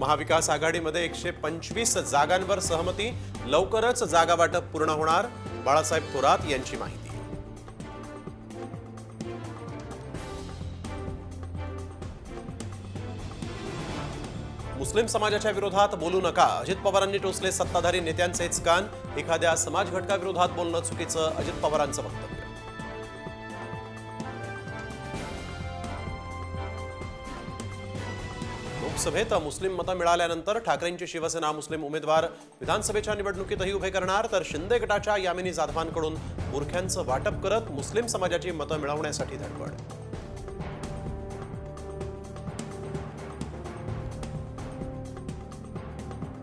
महाविकास आघाडीमध्ये 125 जागांवर सहमती, लवकरच जागा वाटप पूर्ण होणार, बाळासाहेब थोरात यांची माहिती। मुस्लिम समाजाच्या विरोधात बोलू नका, अजित पवारांनी टोचले सत्ताधारी नेत्यांचेच कान, एखाद्या समाज घटकाविरोधात बोलणं चुकीचं, अजित पवारांचं वक्तव्य। लोकसभेत मुस्लिम मतं मिळाल्यानंतर ठाकरेंची शिवसेना मुस्लिम उमेदवार विधानसभेच्या निवडणुकीतही उभे करणार, तर शिंदे गटाच्या यामिनी जाधवांकडून बुरख्यांचं वाटप करत मुस्लिम समाजाची मतं मिळवण्यासाठी धडपड।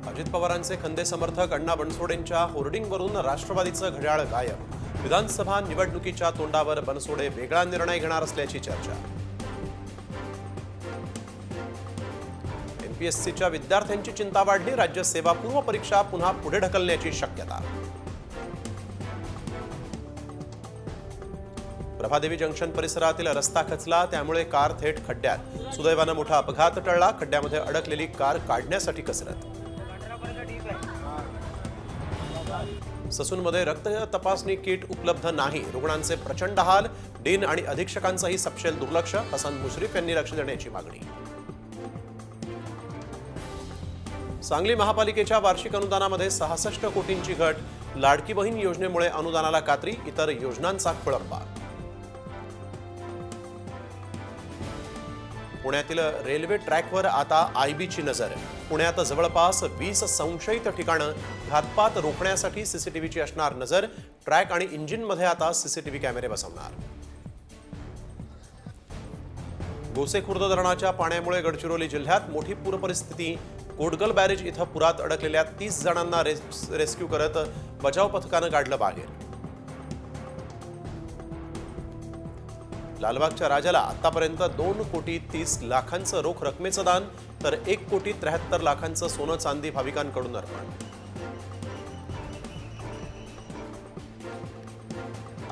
अजित पवारांचे खंदे समर्थक अण्णा बनसोडेंच्या होर्डिंगवरून राष्ट्रवादीचं घड्याळ गायब, विधानसभा निवडणुकीच्या तोंडावर बनसोडे वेगळा निर्णय घेणार असल्याची चर्चा। एमपीएससीच्या विद्यार्थ्यांची चिंता वाढली, राज्य सेवापूर्व परीक्षा पुन्हा पुढे ढकलण्याची शक्यता। प्रभादेवी जंक्शन परिसरातील रस्ता खचला, त्यामुळे कार थेट खड्ड्यात, सुदैवानं मोठा अपघात टळला, खड्ड्यामध्ये अडकलेली कार काढण्यासाठी कसरत। ससूनमध्ये रक्त तपासणी किट उपलब्ध नाही, रुग्णांचे प्रचंड हाल, डीन आणि अधीक्षकांचंही सपशेल दुर्लक्ष, हसन मुश्रीफ यांनी लक्ष देण्याची मागणी। सांगली महापालिकेच्या वार्षिक अनुदानामध्ये 66 कोटींची घट, लाडकी बहीण योजनेमुळे अनुदानाला कात्री, इतर योजनांचा खोळंबा। पुण्यातील रेल्वे ट्रॅकवर आता आयबीची नजर, पुण्यात जवळपास 20 संशयित ठिकाणं, घातपात रोखण्यासाठी सीसीटीव्हीची असणार नजर, ट्रॅक आणि इंजिनमध्ये आता सीसीटीव्ही कॅमेरे बसवणार। गोसेखुर्द धरणाच्या पाण्यामुळे गडचिरोली जिल्ह्यात मोठी पूरपरिस्थिती, कोटगल बॅरेज इथं पुरात अडकलेल्या 30 जणांना रेस्क्यू करत बचाव पथकानं काढलं बाहेर। लालबागच्या राजाला आतापर्यंत 2,30,00,000 रोख रकमेचं दान, तर 1,73,00,000 सोनं चांदी भाविकांकडून अर्पण।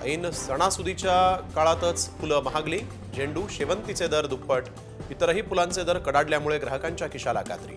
ऐन सणासुदीच्या काळातच फुलं महागली, झेंडू शेवंतीचे दर दुप्पट, इतरही फुलांचे दर कडाडल्यामुळे ग्राहकांच्या खिशाला कात्री।